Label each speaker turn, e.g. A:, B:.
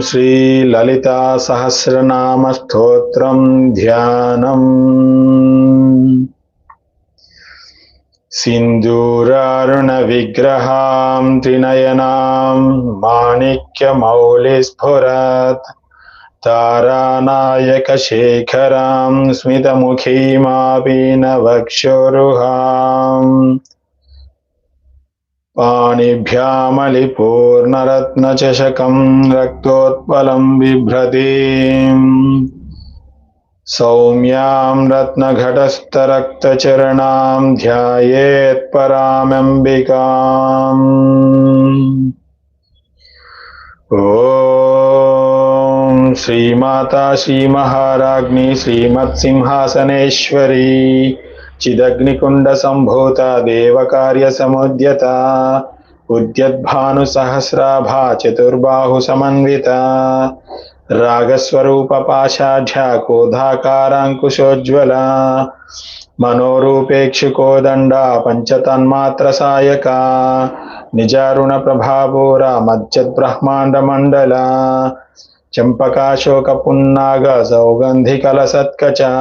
A: श्री ललिता सहस्रनाम स्तोत्रम ध्यानम्। सिंदूरारुण विग्रहां त्रिनयनां माणिक्यमौलिस्फुरत् तारानायक शेखरां स्मितमुखीमापीनवक्षोरुहां पाणिभ्यामलिपूर्णरत्नचषकं रक्तोत्पलं बिभ्रतीम् सौम्यां रत्नघटस्थरक्तचरणां ध्यायेत् परामम्बिकाम्। ॐ श्रीमाता श्रीमहाराज्ञी श्रीमत्सिंहासनेश्वरी चिदग्निकुण्डसम्भूता देवकार्यसमुद्यता उद्यद्भानुसहस्राभा चतुर्बाहुसमन्विता रागस्वरूप पाशाढ्या क्रोधाकाराङ्कुशोज्ज्वला मनोरूपेक्षुकोदण्डा पञ्चतन्मात्र सायका निजारुणप्रभापूरा मज्जद्ब्रह्माण्डमण्डला चम्पकाशोकपुन्नाग सौगन्धिकलसत्कचा